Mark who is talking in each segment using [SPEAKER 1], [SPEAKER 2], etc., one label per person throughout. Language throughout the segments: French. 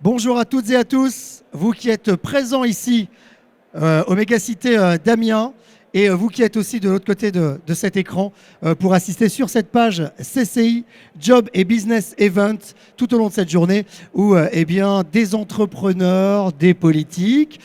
[SPEAKER 1] Bonjour à toutes et à tous, vous qui êtes présents ici au Mégacité d'Amiens et vous qui êtes aussi de l'autre côté de cet écran pour assister sur cette page CCI Job et Business Event tout au long de cette journée où eh bien, des entrepreneurs, des politiques,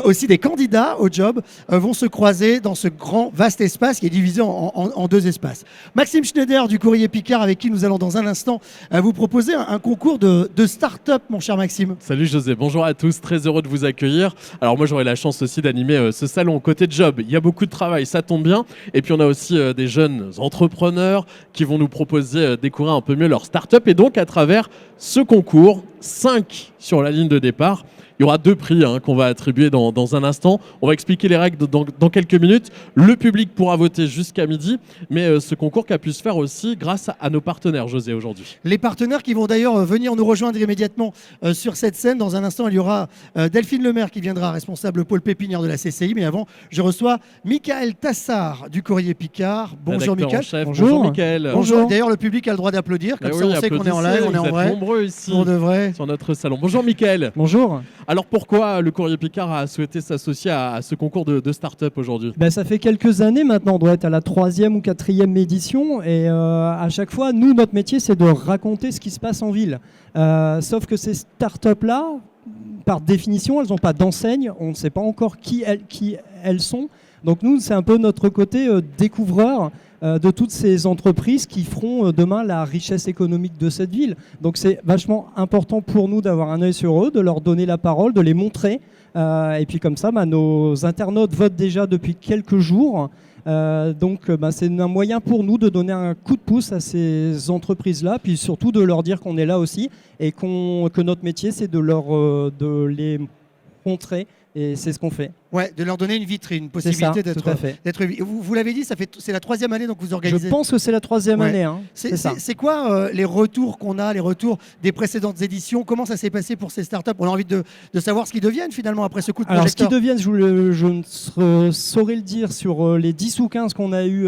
[SPEAKER 1] aussi des candidats au job vont se croiser dans ce grand vaste espace qui est divisé en deux espaces. Maxime Schneider du Courrier Picard avec qui nous allons dans un instant vous proposer un concours de start-up, mon cher Maxime.
[SPEAKER 2] Salut José, bonjour à tous, très heureux de vous accueillir. Alors moi j'aurai la chance aussi d'animer ce salon côté job. Il y a beaucoup de travail, ça tombe bien. Et puis on a aussi des jeunes entrepreneurs qui vont nous proposer découvrir un peu mieux leur start-up. Et donc à travers ce concours, 5 sur la ligne de départ. Il y aura 2 prix qu'on va attribuer dans un instant. On va expliquer les règles dans quelques minutes. Le public pourra voter jusqu'à midi, mais ce concours qu'a pu se faire aussi grâce à nos partenaires, José, aujourd'hui.
[SPEAKER 1] Les partenaires qui vont d'ailleurs venir nous rejoindre immédiatement sur cette scène. Dans un instant, il y aura Delphine Lemaire qui viendra, responsable pôle pépinière de la CCI. Mais avant, je reçois Michael Tassard du Courrier Picard. Bonjour Michael.
[SPEAKER 2] Bonjour Michael.
[SPEAKER 1] Bonjour. D'ailleurs, le public a le droit d'applaudir. Comme ça, on sait qu'on est en live, on est en vrai.
[SPEAKER 2] Nombreux ici
[SPEAKER 1] pour de vrai.
[SPEAKER 2] sur notre salon. Bonjour Michael.
[SPEAKER 3] Bonjour.
[SPEAKER 2] Alors pourquoi le Courrier Picard a souhaité s'associer à ce concours de start-up aujourd'hui ?
[SPEAKER 3] Ça fait quelques années maintenant, on doit être à la 3e ou 4e édition et à chaque fois, nous, notre métier, c'est de raconter ce qui se passe en ville. Sauf que ces start-up-là, par définition, elles n'ont pas d'enseigne, on ne sait pas encore qui elles sont. Donc nous, c'est un peu notre côté découvreur de toutes ces entreprises qui feront demain la richesse économique de cette ville. Donc c'est vachement important pour nous d'avoir un œil sur eux, de leur donner la parole, de les montrer. Et puis comme ça, nos internautes votent déjà depuis quelques jours. Donc c'est un moyen pour nous de donner un coup de pouce à ces entreprises-là, puis surtout de leur dire qu'on est là aussi et que notre métier, c'est de les montrer. Et c'est ce qu'on fait.
[SPEAKER 1] Ouais, de leur donner une vitrine, une possibilité d'être. Vous l'avez dit, c'est la 3e année donc vous organisez.
[SPEAKER 3] Je pense que c'est la 3e année.
[SPEAKER 1] C'est quoi les retours qu'on a, les retours des précédentes éditions? Comment ça s'est passé pour ces startups? On a envie de savoir ce qu'ils deviennent finalement après ce coup de projecteur.
[SPEAKER 3] Alors ce qu'ils deviennent, je ne saurais le dire sur les 10 ou 15 qu'on a eu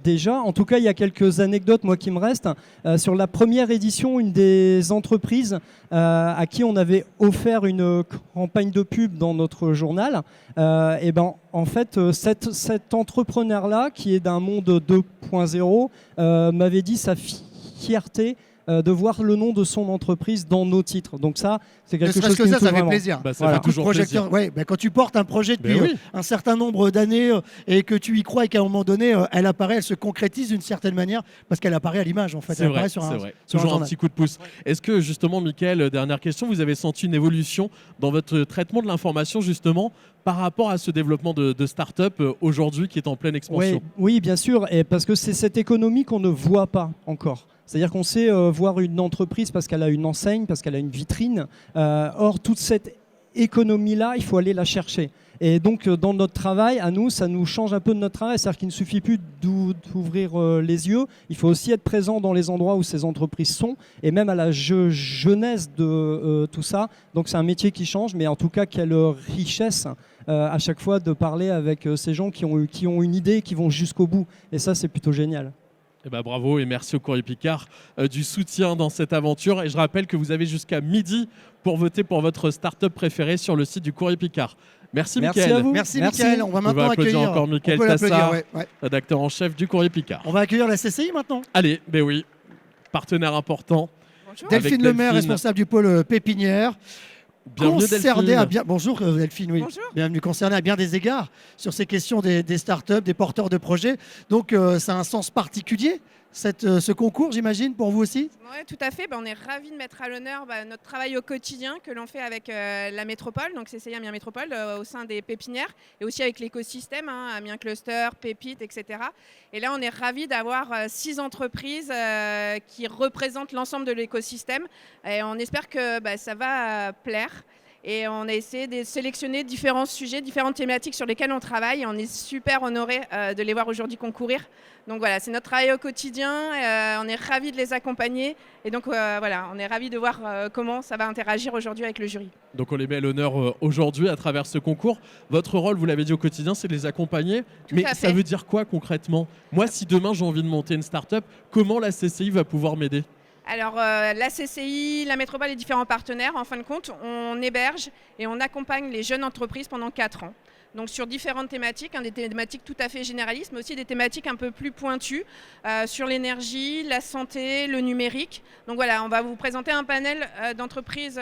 [SPEAKER 3] déjà. En tout cas, il y a quelques anecdotes moi qui me restent. Sur la première édition, une des entreprises à qui on avait offert une campagne de pub dans notre journal. En fait, cet entrepreneur-là, qui est d'un monde 2.0, m'avait dit sa fierté de voir le nom de son entreprise dans nos titres. Donc ça, c'est quelque chose qui me touche
[SPEAKER 1] ça
[SPEAKER 3] vraiment.
[SPEAKER 1] fait plaisir.
[SPEAKER 2] Ça fait toujours plaisir.
[SPEAKER 1] Ouais, quand tu portes un projet depuis un certain nombre d'années et que tu y crois et qu'à un moment donné, elle apparaît, elle se concrétise d'une certaine manière parce qu'elle apparaît à l'image en fait.
[SPEAKER 2] C'est vrai, c'est vrai. Toujours un petit coup de pouce. Est-ce que justement, Mickaël, dernière question, vous avez senti une évolution dans votre traitement de l'information justement par rapport à ce développement de start-up aujourd'hui qui est en pleine expansion?
[SPEAKER 3] Oui, bien sûr, et parce que c'est cette économie qu'on ne voit pas encore. C'est-à-dire qu'on sait voir une entreprise parce qu'elle a une enseigne, parce qu'elle a une vitrine. Or, toute cette économie-là, il faut aller la chercher. Et donc, dans notre travail, à nous, ça nous change un peu de notre travail. C'est-à-dire qu'il ne suffit plus d'ouvrir les yeux. Il faut aussi être présent dans les endroits où ces entreprises sont et même à la jeunesse de tout ça. Donc, c'est un métier qui change, mais en tout cas, quelle richesse à chaque fois de parler avec ces gens qui ont une idée et qui vont jusqu'au bout. Et ça, c'est plutôt génial.
[SPEAKER 2] Bravo et merci au Courrier Picard du soutien dans cette aventure. Et je rappelle que vous avez jusqu'à midi pour voter pour votre start-up préférée sur le site du Courrier Picard. Merci Mickaël.
[SPEAKER 1] À vous. Merci Mickaël. On va maintenant accueillir
[SPEAKER 2] encore Mickaël Tassard, rédacteur en chef du Courrier Picard.
[SPEAKER 1] On va accueillir la CCI maintenant.
[SPEAKER 2] Allez, oui, partenaire important.
[SPEAKER 1] Bonjour. Delphine Lemaire, responsable du pôle pépinière.
[SPEAKER 2] Bienvenue Delphine.
[SPEAKER 1] Bonjour Delphine, oui.
[SPEAKER 4] Bonjour.
[SPEAKER 1] Bienvenue, concernée à bien des égards sur ces questions des startups, des porteurs de projets. Donc ça a un sens particulier, ce concours, j'imagine, pour vous aussi?
[SPEAKER 4] Oui, tout à fait. On est ravis de mettre à l'honneur notre travail au quotidien que l'on fait avec la métropole, donc CCI Amiens Métropole, au sein des pépinières, et aussi avec l'écosystème, Amiens Cluster, Pépites, etc. Et là, on est ravis d'avoir 6 entreprises qui représentent l'ensemble de l'écosystème. Et on espère que ça va plaire. Et on a essayé de sélectionner différents sujets, différentes thématiques sur lesquelles on travaille. Et on est super honorés de les voir aujourd'hui concourir. Donc voilà, c'est notre travail au quotidien. On est ravis de les accompagner. Et donc voilà, on est ravis de voir comment ça va interagir aujourd'hui avec le jury.
[SPEAKER 2] Donc on les met à l'honneur aujourd'hui à travers ce concours. Votre rôle, vous l'avez dit au quotidien, c'est de les accompagner. Mais ça veut dire quoi concrètement? Moi, si demain j'ai envie de monter une start-up, comment la CCI va pouvoir m'aider?
[SPEAKER 4] Alors, la CCI, la métropole et différents partenaires, en fin de compte, on héberge et on accompagne les jeunes entreprises pendant 4 ans. Donc sur différentes thématiques, des thématiques tout à fait généralistes, mais aussi des thématiques un peu plus pointues sur l'énergie, la santé, le numérique. Donc voilà, on va vous présenter un panel d'entreprises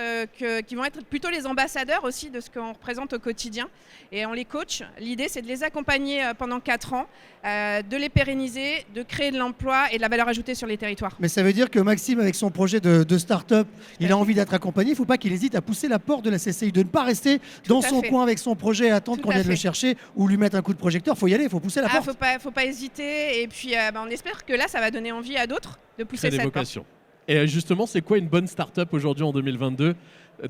[SPEAKER 4] qui vont être plutôt les ambassadeurs aussi de ce qu'on représente au quotidien. Et on les coach. L'idée, c'est de les accompagner pendant 4 ans, de les pérenniser, de créer de l'emploi et de la valeur ajoutée sur les territoires.
[SPEAKER 1] Mais ça veut dire que Maxime, avec son projet de start-up, il a envie d'être accompagné. Il ne faut pas qu'il hésite à pousser la porte de la CCI, de ne pas rester dans son coin avec son projet et attendre qu'on vienne le chercher ou lui mettre un coup de projecteur. Il faut y aller, il faut pousser la porte.
[SPEAKER 4] Faut pas hésiter. Et puis, on espère que là, ça va donner envie à d'autres de pousser cette porte.
[SPEAKER 2] Et justement, c'est quoi une bonne start-up aujourd'hui en 2022 ?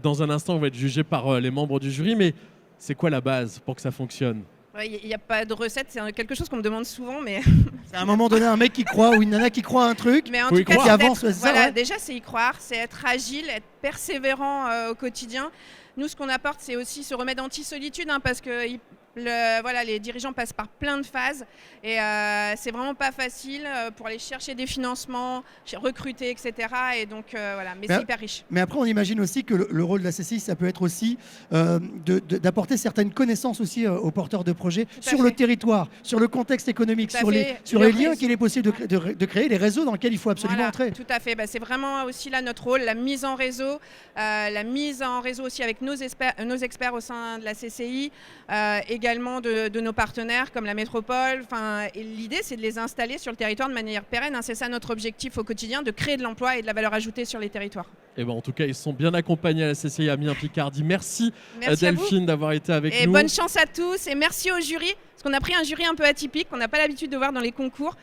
[SPEAKER 2] Dans un instant, on va être jugé par les membres du jury, mais c'est quoi la base pour que ça fonctionne ?
[SPEAKER 4] Il n'y a pas de recette, c'est quelque chose qu'on me demande souvent, mais...
[SPEAKER 1] C'est à un moment donné un mec qui croit ou une nana qui croit à un truc,
[SPEAKER 4] mais en tout cas,
[SPEAKER 1] qui avance.
[SPEAKER 4] Déjà, c'est y croire, c'est être agile, être persévérant au quotidien. Nous, ce qu'on apporte, c'est aussi ce remède anti-solitude, parce que les dirigeants passent par plein de phases et c'est vraiment pas facile pour aller chercher des financements, recruter, etc. Et donc mais c'est hyper riche.
[SPEAKER 1] Mais après, on imagine aussi que le rôle de la CCI, ça peut être aussi d'apporter certaines connaissances aussi aux porteurs de projets sur le territoire, sur le contexte économique, sur les liens qu'il est possible de créer, les réseaux dans lesquels il faut absolument entrer.
[SPEAKER 4] Tout à fait. C'est vraiment aussi là notre rôle, la mise en réseau aussi avec nos experts au sein de la CCI. Également de nos partenaires comme la métropole. Et l'idée, c'est de les installer sur le territoire de manière pérenne. C'est ça notre objectif au quotidien, de créer de l'emploi et de la valeur ajoutée sur les territoires.
[SPEAKER 2] Et en tout cas, ils sont bien accompagnés à la CCI Amiens-Picardie. Merci Delphine d'avoir été avec nous.
[SPEAKER 4] Et bonne chance à tous et merci au jury, parce qu'on a pris un jury un peu atypique qu'on n'a pas l'habitude de voir dans les concours.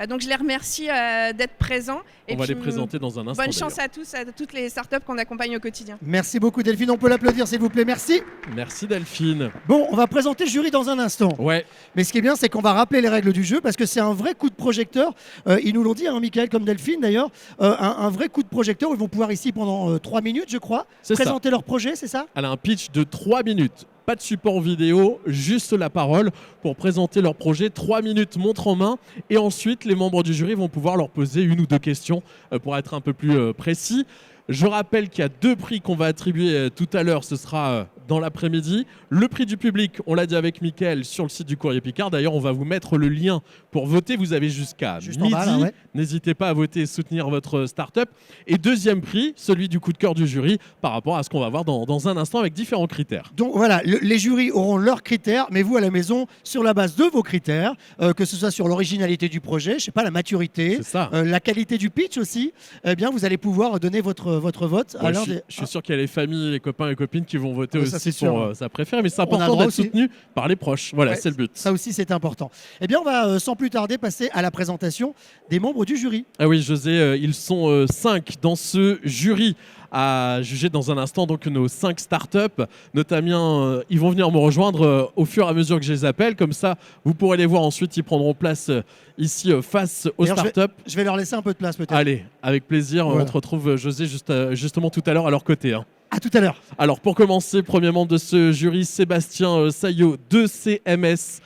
[SPEAKER 4] Donc je les remercie d'être présents.
[SPEAKER 2] On va les présenter dans un instant.
[SPEAKER 4] Bonne chance à tous, à toutes les startups qu'on accompagne au quotidien.
[SPEAKER 1] Merci beaucoup Delphine, on peut l'applaudir s'il vous plaît, merci.
[SPEAKER 2] Merci Delphine.
[SPEAKER 1] Bon, on va présenter le jury dans un instant.
[SPEAKER 2] Ouais.
[SPEAKER 1] Mais ce qui est bien, c'est qu'on va rappeler les règles du jeu parce que c'est un vrai coup de projecteur. Ils nous l'ont dit, Michael comme Delphine d'ailleurs, un vrai coup de projecteur. Ils vont pouvoir ici pendant 3 minutes, je crois, présenter leur projet, c'est ça ?
[SPEAKER 2] Elle a un pitch de 3 minutes. Pas de support vidéo, juste la parole pour présenter leur projet. 3 minutes montre en main. Et ensuite, les membres du jury vont pouvoir leur poser 1 ou 2 questions pour être un peu plus précis. Je rappelle qu'il y a 2 prix qu'on va attribuer tout à l'heure. Ce sera dans l'après-midi. Le prix du public, on l'a dit avec Mickaël sur le site du Courrier Picard. D'ailleurs, on va vous mettre le lien pour voter. Vous avez jusqu'à midi.
[SPEAKER 1] Bas, là,
[SPEAKER 2] N'hésitez pas à voter et soutenir votre start-up. Et 2e prix, celui du coup de cœur du jury par rapport à ce qu'on va voir dans un instant avec différents critères.
[SPEAKER 1] Donc voilà, les jurys auront leurs critères, mais vous à la maison, sur la base de vos critères, que ce soit sur l'originalité du projet, je sais pas, la maturité, la qualité du pitch aussi, eh bien vous allez pouvoir donner votre vote.
[SPEAKER 2] Ouais, je suis sûr qu'il y a les familles, les copains et copines qui vont voter aussi pour sa préférée, mais c'est important d'être soutenu par les proches. Voilà, c'est le but.
[SPEAKER 1] Ça aussi, c'est important. Eh bien, on va sans plus tarder passer à la présentation des membres du jury.
[SPEAKER 2] Ah oui, José, ils sont 5 dans ce jury à juger dans un instant donc nos 5 startups. Notamment, ils vont venir me rejoindre au fur et à mesure que je les appelle. Comme ça, vous pourrez les voir ensuite. Ils prendront place ici face aux startups.
[SPEAKER 1] Je vais leur laisser un peu de place peut-être.
[SPEAKER 2] Allez, avec plaisir. Voilà. On te retrouve, José, justement tout à l'heure à leur côté.
[SPEAKER 1] À tout à l'heure.
[SPEAKER 2] Alors, pour commencer, premier membre de ce jury, Sébastien Saillot de CMS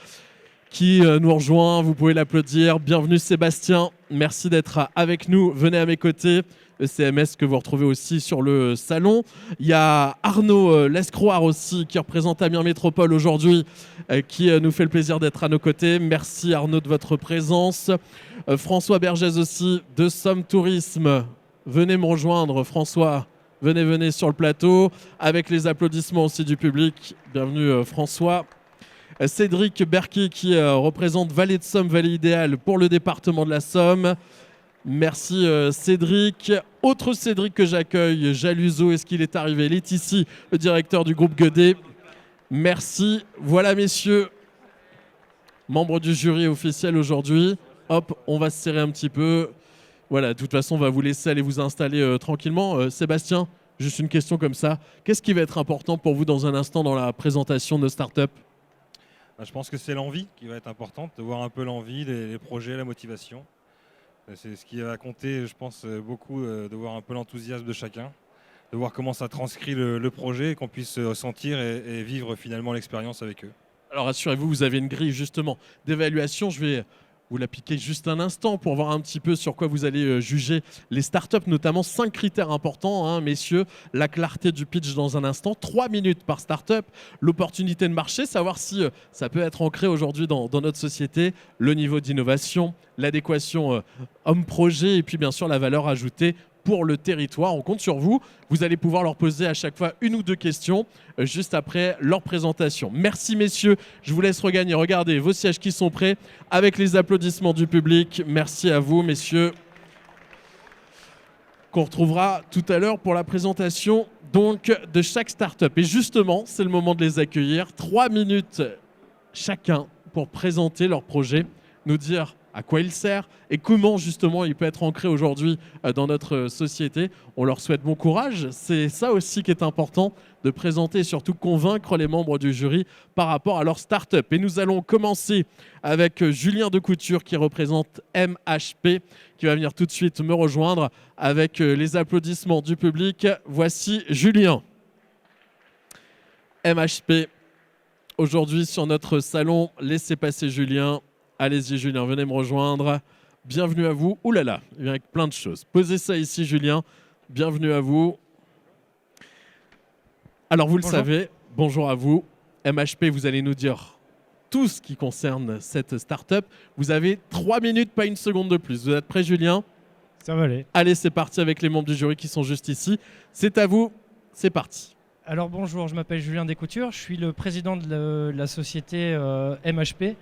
[SPEAKER 2] qui nous rejoint. Vous pouvez l'applaudir. Bienvenue Sébastien. Merci d'être avec nous. Venez à mes côtés. CMS que vous retrouvez aussi sur le salon. Il y a Arnaud Lescroire aussi qui représente Amiens Métropole aujourd'hui, qui nous fait le plaisir d'être à nos côtés. Merci Arnaud de votre présence. François Bergès aussi de Somme Tourisme. Venez me rejoindre François. Venez sur le plateau avec les applaudissements aussi du public. Bienvenue François. Cédric Berquet qui représente Vallée de Somme, Vallée Idéale pour le département de la Somme. Merci Cédric. Autre Cédric que j'accueille, Jaluso, est-ce qu'il est arrivé? Laetitia, le directeur du groupe Godet. Merci. Voilà messieurs, membres du jury officiel aujourd'hui. Hop, on va se serrer un petit peu. Voilà, de toute façon, on va vous laisser aller vous installer tranquillement. Sébastien, juste une question comme ça. Qu'est-ce qui va être important pour vous dans un instant dans la présentation de nos startups?
[SPEAKER 5] Je pense que c'est l'envie qui va être importante, de voir un peu l'envie, les projets, la motivation. C'est ce qui va compter, je pense, beaucoup, de voir un peu l'enthousiasme de chacun, de voir comment ça transcrit le projet et qu'on puisse sentir et vivre finalement l'expérience avec eux.
[SPEAKER 2] Alors rassurez-vous, vous avez une grille justement d'évaluation. Je vais vous la piquez juste un instant pour voir un petit peu sur quoi vous allez juger les startups, notamment 5 critères importants, hein, messieurs. La clarté du pitch dans un instant, 3 minutes par startup, l'opportunité de marché, savoir si ça peut être ancré aujourd'hui dans notre société, le niveau d'innovation, l'adéquation homme-projet et puis bien sûr la valeur ajoutée pour le territoire. On compte sur vous. Vous allez pouvoir leur poser à chaque fois 1 ou 2 questions juste après leur présentation. Merci messieurs. Je vous laisse regagner. Regardez vos sièges qui sont prêts avec les applaudissements du public. Merci à vous messieurs. Qu'on retrouvera tout à l'heure pour la présentation donc de chaque start-up. Et justement, c'est le moment de les accueillir. 3 minutes chacun pour présenter leur projet, nous dire à quoi il sert et comment justement il peut être ancré aujourd'hui dans notre société. On leur souhaite bon courage. C'est ça aussi qui est important, de présenter et surtout convaincre les membres du jury par rapport à leur start-up. Et nous allons commencer avec Julien Decouture qui représente MHP, qui va venir tout de suite me rejoindre avec les applaudissements du public. Voici Julien. MHP, aujourd'hui sur notre salon, laissez passer Julien. Allez-y Julien, venez me rejoindre. Bienvenue à vous. Ouh là là, il vient avec plein de choses. Posez ça ici Julien. Bienvenue à vous. Alors vous le savez, bonjour à vous. MHP, vous allez nous dire tout ce qui concerne cette start-up. Vous avez 3 minutes, pas 1 seconde de plus. Vous êtes prêt Julien?
[SPEAKER 6] Ça va aller.
[SPEAKER 2] Allez, c'est parti avec les membres du jury qui sont juste ici. C'est à vous, c'est parti.
[SPEAKER 6] Alors bonjour, je m'appelle Julien Decouture, je suis le président de la société MHP.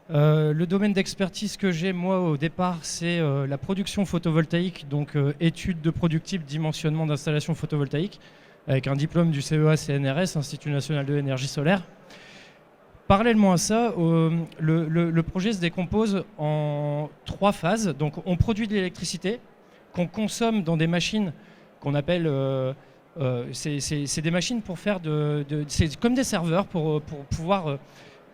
[SPEAKER 6] Le domaine d'expertise que j'ai moi au départ, c'est la production photovoltaïque, donc études de productible dimensionnement d'installations photovoltaïques, avec un diplôme du CEA-CNRS, Institut National de l'Énergie Solaire. Parallèlement à ça, le projet se décompose en 3 phases. Donc on produit de l'électricité qu'on consomme dans des machines qu'on appelle... c'est des machines pour faire c'est comme des serveurs pour pouvoir...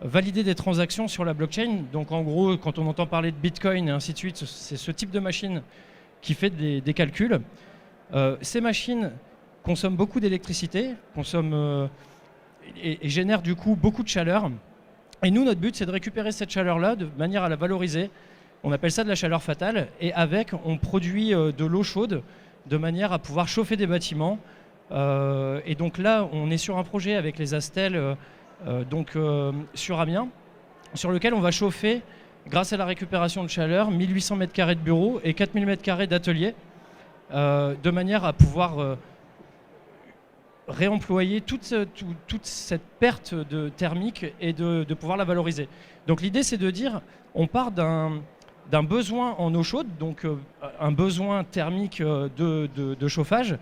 [SPEAKER 6] valider des transactions sur la blockchain. Donc en gros, quand on entend parler de Bitcoin et ainsi de suite, c'est ce type de machine qui fait des calculs. Ces machines consomment beaucoup d'électricité, et génèrent du coup beaucoup de chaleur. Et nous, notre but, c'est de récupérer cette chaleur-là de manière à la valoriser. On appelle ça de la chaleur fatale. Et avec, on produit de l'eau chaude de manière à pouvoir chauffer des bâtiments. Et donc là, on est sur un projet avec les Astel sur Amiens, sur lequel on va chauffer, grâce à la récupération de chaleur, 1800 m² de bureaux et 4000 m² d'ateliers, de manière à pouvoir réemployer toute cette perte thermique et de pouvoir la valoriser. Donc l'idée, c'est de dire, on part d'un besoin en eau chaude, donc un besoin thermique de chauffage,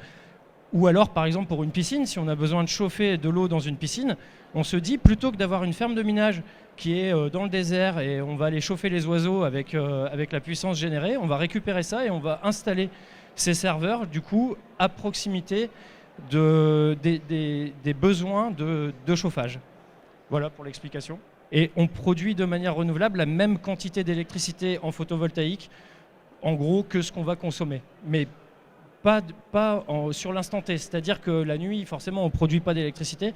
[SPEAKER 6] ou alors par exemple pour une piscine, si on a besoin de chauffer de l'eau dans une piscine, on se dit plutôt que d'avoir une ferme de minage qui est dans le désert et on va aller chauffer les oiseaux avec la puissance générée, on va récupérer ça et on va installer ces serveurs du coup à proximité des besoins de chauffage. Voilà pour l'explication. Et on produit de manière renouvelable la même quantité d'électricité en photovoltaïque, en gros, que ce qu'on va consommer. Mais pas sur l'instant T. C'est-à-dire que la nuit, forcément, on ne produit pas d'électricité.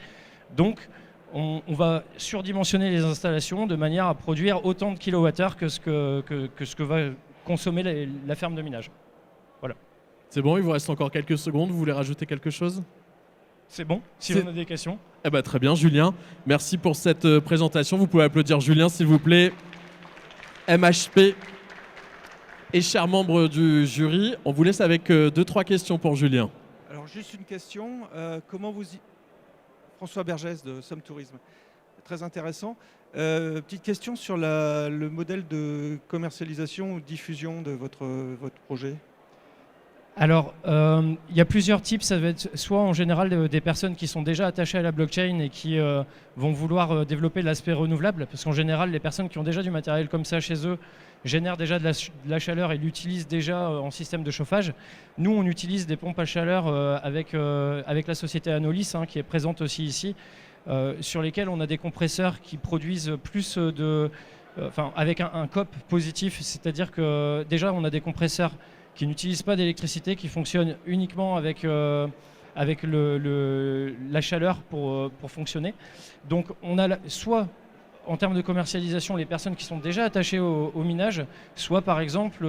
[SPEAKER 6] Donc, on va surdimensionner les installations de manière à produire autant de kilowattheures que ce que va consommer la ferme de minage. Voilà.
[SPEAKER 2] C'est bon, il vous reste encore quelques secondes. Vous voulez rajouter quelque chose?
[SPEAKER 6] C'est bon, si on a des questions.
[SPEAKER 2] Eh ben, très bien, Julien. Merci pour cette présentation. Vous pouvez applaudir Julien, s'il vous plaît. MHP et chers membres du jury, on vous laisse avec 2-3 questions pour Julien.
[SPEAKER 7] Alors, juste une question. François Bergès de Somme Tourisme. Très intéressant. Petite question sur le modèle de commercialisation ou diffusion de votre projet.
[SPEAKER 6] Alors, il y a plusieurs types. Ça va être soit en général des personnes qui sont déjà attachées à la blockchain et qui vont vouloir développer l'aspect renouvelable, parce qu'en général, les personnes qui ont déjà du matériel comme ça chez eux génèrent déjà de la chaleur et l'utilisent déjà en système de chauffage. Nous, on utilise des pompes à chaleur avec la société Anolis, qui est présente aussi ici, sur lesquelles on a des compresseurs qui produisent plus avec un COP positif, c'est-à-dire que déjà, on a des compresseurs qui n'utilisent pas d'électricité, qui fonctionnent uniquement avec la chaleur pour fonctionner. Donc on a soit en termes de commercialisation les personnes qui sont déjà attachées au minage, soit par exemple,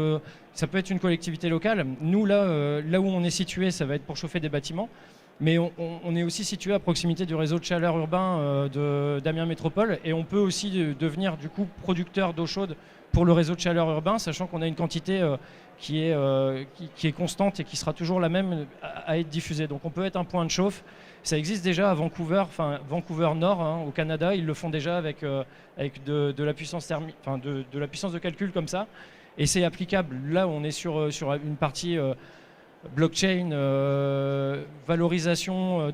[SPEAKER 6] ça peut être une collectivité locale. Nous, là où on est situé, ça va être pour chauffer des bâtiments, mais on est aussi situé à proximité du réseau de chaleur urbain d'Amiens Métropole, et on peut aussi devenir du coup producteur d'eau chaude pour le réseau de chaleur urbain, sachant qu'on a une quantité qui est constante et qui sera toujours la même à être diffusée. Donc on peut être un point de chauffe. Ça existe déjà à Vancouver, Vancouver Nord, hein, au Canada. Ils le font déjà avec de la puissance thermique, de la puissance de calcul comme ça. Et c'est applicable. Là, on est sur une partie blockchain, valorisation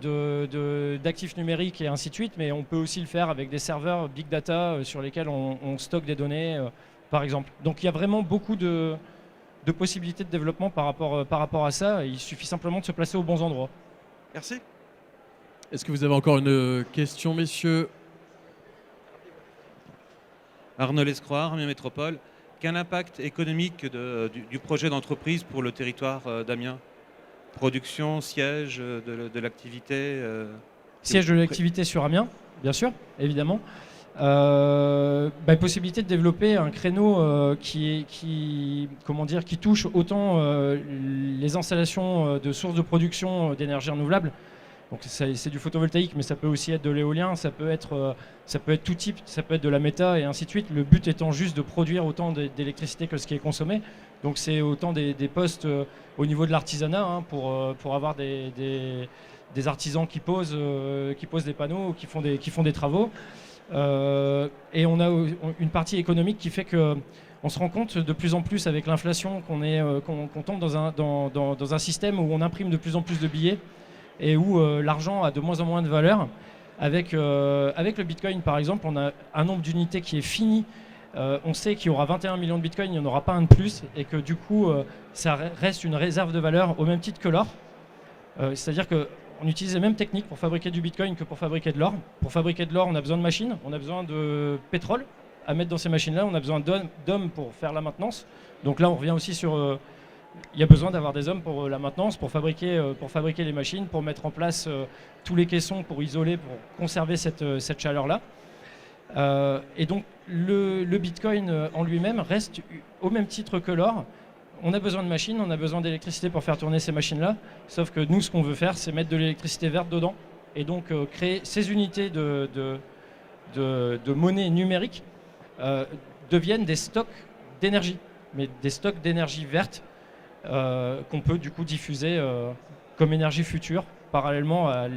[SPEAKER 6] d'actifs numériques et ainsi de suite. Mais on peut aussi le faire avec des serveurs big data sur lesquels on stocke des données, par exemple. Donc il y a vraiment beaucoup de possibilités de développement par rapport à ça. Il suffit simplement de se placer aux bons endroits.
[SPEAKER 7] Merci.
[SPEAKER 2] Est-ce que vous avez encore une question, messieurs?
[SPEAKER 8] Arnaud Lescroix, Amiens Métropole. Quel impact économique du projet d'entreprise pour le territoire d'Amiens? Production, siège de l'activité
[SPEAKER 6] Siège de l'activité sur Amiens, bien sûr, évidemment. Possibilité de développer un créneau qui touche autant les installations de sources de production d'énergie renouvelable. Donc c'est du photovoltaïque, mais ça peut aussi être de l'éolien, ça peut être tout type, ça peut être de la méta et ainsi de suite. Le but étant juste de produire autant d'électricité que ce qui est consommé. Donc c'est autant des postes au niveau de l'artisanat, hein, pour avoir des artisans qui posent des panneaux, qui font des travaux. Et on a une partie économique qui fait qu'on se rend compte de plus en plus avec l'inflation qu'on tombe dans un système où on imprime de plus en plus de billets et où l'argent a de moins en moins de valeur. Avec le Bitcoin, par exemple, on a un nombre d'unités qui est fini. On sait qu'il y aura 21 millions de Bitcoin, il n'y en aura pas un de plus, et que du coup, ça reste une réserve de valeur au même titre que l'or. C'est-à-dire qu'on utilise les mêmes techniques pour fabriquer du Bitcoin que pour fabriquer de l'or. Pour fabriquer de l'or, on a besoin de machines, on a besoin de pétrole à mettre dans ces machines-là, on a besoin d'hommes pour faire la maintenance. Donc là, on revient aussi sur... il y a besoin d'avoir des hommes pour la maintenance, pour fabriquer les machines, pour mettre en place tous les caissons, pour isoler, pour conserver cette chaleur-là. Et donc le Bitcoin en lui-même reste au même titre que l'or. On a besoin de machines, on a besoin d'électricité pour faire tourner ces machines-là. Sauf que nous, ce qu'on veut faire, c'est mettre de l'électricité verte dedans. Et donc créer ces unités de monnaie numérique deviennent des stocks d'énergie, mais des stocks d'énergie verte qu'on peut du coup diffuser comme énergie future, parallèlement à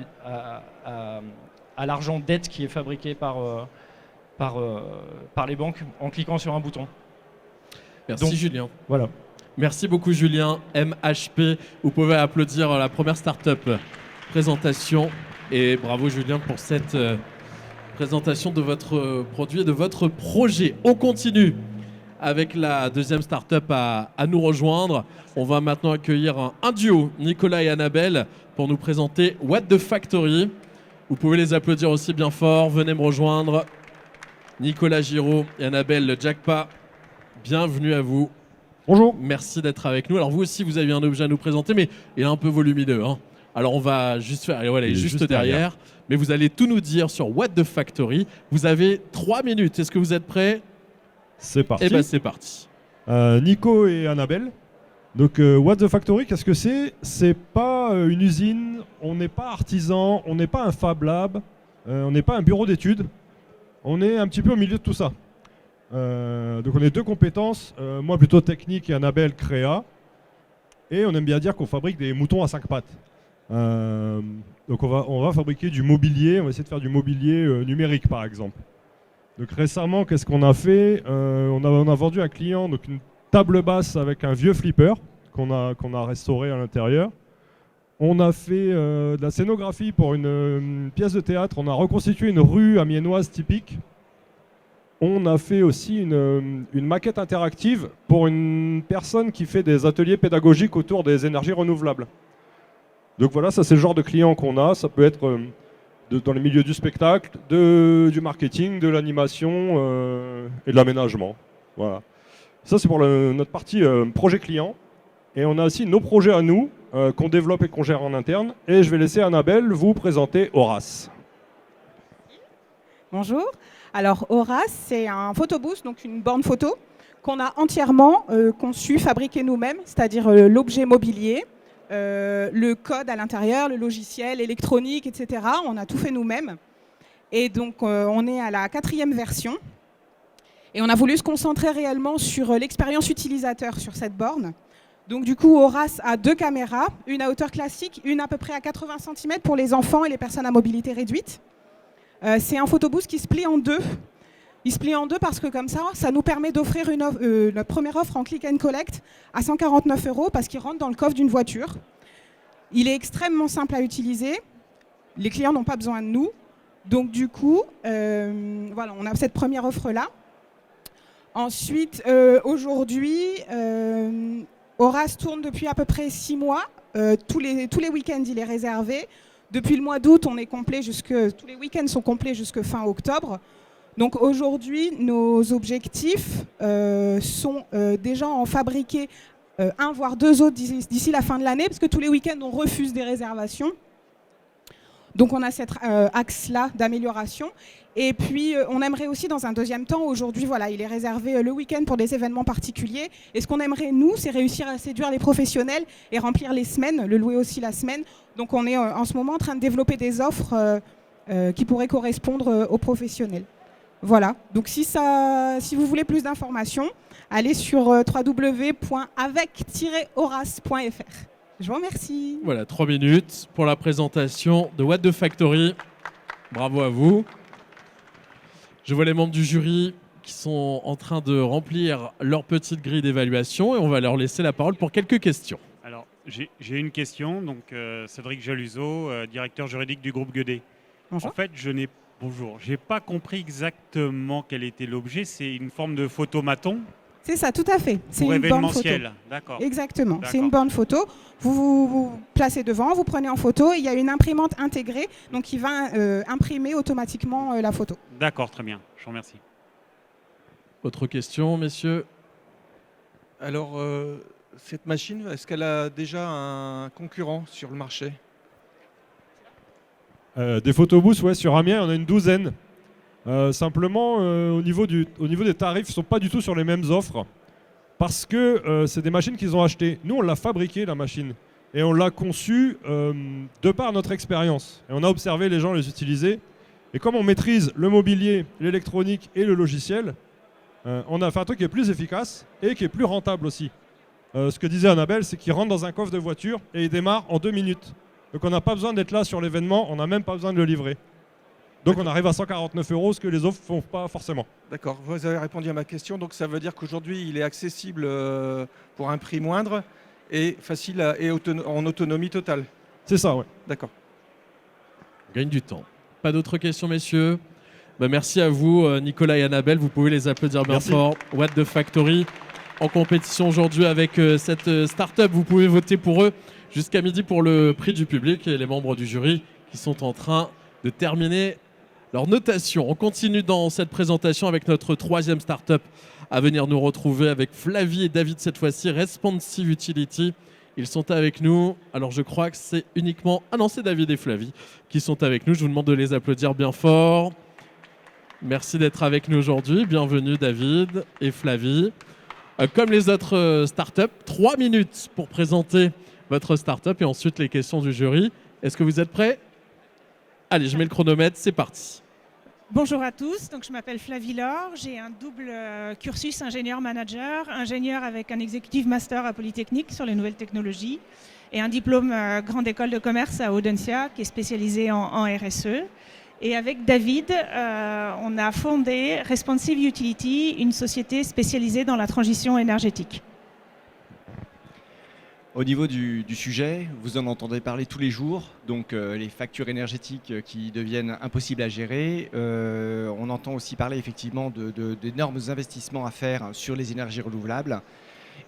[SPEAKER 6] l'argent dette qui est fabriqué par les banques en cliquant sur un bouton.
[SPEAKER 2] Merci. Donc, Julien.
[SPEAKER 6] Voilà.
[SPEAKER 2] Merci beaucoup Julien, MHP. Vous pouvez applaudir la première start-up présentation. Et bravo Julien pour cette présentation de votre produit et de votre projet. On continue avec la deuxième start-up à nous rejoindre. On va maintenant accueillir un duo, Nicolas et Annabelle, pour nous présenter What the Factory. Vous pouvez les applaudir aussi bien fort. Venez me rejoindre. Nicolas Giraud et Annabelle Jackpa, bienvenue à vous.
[SPEAKER 9] Bonjour.
[SPEAKER 2] Merci d'être avec nous. Alors vous aussi, vous avez un objet à nous présenter, mais il est un peu volumineux, hein. Alors on va juste faire, voilà, il est juste derrière. Mais vous allez tout nous dire sur What the Factory. Vous avez 3 minutes. Est-ce que vous êtes prêts?
[SPEAKER 9] C'est parti.
[SPEAKER 2] Eh bien c'est parti.
[SPEAKER 9] Nico et Annabelle. Donc What the Factory, qu'est-ce que c'est? C'est pas une usine, on n'est pas artisan, on n'est pas un Fab Lab, on n'est pas un bureau d'études. On est un petit peu au milieu de tout ça. Donc on est 2 compétences, moi plutôt technique et Annabelle créa. Et on aime bien dire qu'on fabrique des moutons à 5 pattes. Donc on va fabriquer du mobilier, on va essayer de faire du mobilier numérique par exemple. Donc récemment, qu'est-ce qu'on a fait? On a vendu à un client donc une table basse avec un vieux flipper qu'on a restauré à l'intérieur. On a fait de la scénographie pour une pièce de théâtre, on a reconstitué une rue amiénoise typique. On a fait aussi une maquette interactive pour une personne qui fait des ateliers pédagogiques autour des énergies renouvelables. Donc voilà, ça c'est le genre de client qu'on a. Ça peut être dans les milieux du spectacle, du marketing, de l'animation et de l'aménagement. Voilà. Ça c'est pour notre partie projet client. Et on a aussi nos projets à nous qu'on développe et qu'on gère en interne. Et je vais laisser Annabelle vous présenter Horace.
[SPEAKER 10] Bonjour. Alors Horace, c'est un photobooth, donc une borne photo qu'on a entièrement conçu, fabriqué nous-mêmes, c'est-à-dire l'objet mobilier, le code à l'intérieur, le logiciel électronique, etc. On a tout fait nous-mêmes. Et donc on est à la 4e version. Et on a voulu se concentrer réellement sur l'expérience utilisateur sur cette borne. Donc du coup, Horace a 2 caméras, une à hauteur classique, une à peu près à 80 cm pour les enfants et les personnes à mobilité réduite. C'est un photobooth qui se plie en 2. Il se plie en 2 parce que comme ça nous permet d'offrir notre première offre en click and collect à 149 € parce qu'il rentre dans le coffre d'une voiture. Il est extrêmement simple à utiliser. Les clients n'ont pas besoin de nous. Donc du coup, voilà, on a cette première offre-là. Ensuite, aujourd'hui, Horace tourne depuis à peu près 6 mois. Tous les week-ends, il est réservé. Depuis le mois d'août, on est complet tous les week-ends sont complets jusqu'à fin octobre. Donc aujourd'hui, nos objectifs sont déjà en fabriquer 1 voire 2 autres d'ici la fin de l'année, parce que tous les week-ends, on refuse des réservations. Donc on a cet axe-là d'amélioration. Et puis on aimerait aussi dans un deuxième temps, aujourd'hui voilà, il est réservé le week-end pour des événements particuliers. Et ce qu'on aimerait nous, c'est réussir à séduire les professionnels et remplir les semaines, le louer aussi la semaine. Donc on est en ce moment en train de développer des offres qui pourraient correspondre aux professionnels. Voilà, donc si vous voulez plus d'informations, allez sur www.avec-horace.fr. Je vous remercie.
[SPEAKER 2] Voilà, 3 minutes pour la présentation de What the Factory. Bravo à vous. Je vois les membres du jury qui sont en train de remplir leur petite grille d'évaluation et on va leur laisser la parole pour quelques questions.
[SPEAKER 11] Alors, j'ai une question. Donc, Cédric Jaluzo, directeur juridique du groupe Guedet.
[SPEAKER 10] Bonjour.
[SPEAKER 11] En fait, je n'ai pas compris exactement quel était l'objet. C'est une forme de photomaton.
[SPEAKER 10] C'est ça, tout à fait. C'est
[SPEAKER 11] Pour
[SPEAKER 10] une borne photo.
[SPEAKER 11] événementiel, d'accord.
[SPEAKER 10] Exactement, c'est
[SPEAKER 11] D'accord.
[SPEAKER 10] une borne photo. Vous placez devant, vous prenez en photo. Il y a une imprimante intégrée, donc qui va imprimer automatiquement la photo.
[SPEAKER 11] D'accord, très bien. Je vous remercie.
[SPEAKER 2] Autre question, messieurs?
[SPEAKER 7] Alors, cette machine, est-ce qu'elle a déjà un concurrent sur le marché?
[SPEAKER 9] Des photobooths, ouais, sur Amiens, on a une 12aine. Simplement, au niveau des tarifs, ils ne sont pas du tout sur les mêmes offres. Parce que c'est des machines qu'ils ont achetées. Nous, on l'a fabriquée, la machine. Et on l'a conçue de par notre expérience. Et on a observé les gens les utiliser. Et comme on maîtrise le mobilier, l'électronique et le logiciel, on a fait un truc qui est plus efficace et qui est plus rentable aussi. Ce que disait Annabelle, c'est qu'il rentre dans un coffre de voiture et il démarre en 2 minutes. Donc on n'a pas besoin d'être là sur l'événement, on n'a même pas besoin de le livrer. Donc on arrive à 149 €, ce que les autres ne font pas forcément.
[SPEAKER 7] D'accord, vous avez répondu à ma question. Donc ça veut dire qu'aujourd'hui, il est accessible pour un prix moindre et facile en autonomie totale.
[SPEAKER 9] C'est ça, ouais.
[SPEAKER 7] D'accord.
[SPEAKER 2] On gagne du temps. Pas d'autres questions, messieurs? Merci à vous, Nicolas et Annabelle. Vous pouvez les applaudir bien
[SPEAKER 9] Merci.
[SPEAKER 2] fort. What the Factory en compétition aujourd'hui avec cette start-up. Vous pouvez voter pour eux jusqu'à midi pour le prix du public et les membres du jury qui sont en train de terminer leur notation. On continue dans cette présentation avec notre 3e start-up à venir nous retrouver avec Flavie et David cette fois-ci, Responsive Utility. Ils sont avec nous. Alors je crois que c'est uniquement... Ah non, c'est David et Flavie qui sont avec nous. Je vous demande de les applaudir bien fort. Merci d'être avec nous aujourd'hui. Bienvenue David et Flavie. Comme les autres startups, 3 minutes pour présenter votre startup et ensuite les questions du jury. Est-ce que vous êtes prêts? Allez, je mets le chronomètre, c'est parti.
[SPEAKER 12] Bonjour à tous, donc je m'appelle Flavie Laure, j'ai un double cursus ingénieur-manager, ingénieur avec un executive master à Polytechnique sur les nouvelles technologies et un diplôme grande école de commerce à Audencia qui est spécialisé en RSE. Et avec David, on a fondé Responsive Utility, une société spécialisée dans la transition énergétique.
[SPEAKER 13] Au niveau du sujet, vous en entendez parler tous les jours, donc les factures énergétiques qui deviennent impossibles à gérer. On entend aussi parler effectivement d'énormes investissements à faire sur les énergies renouvelables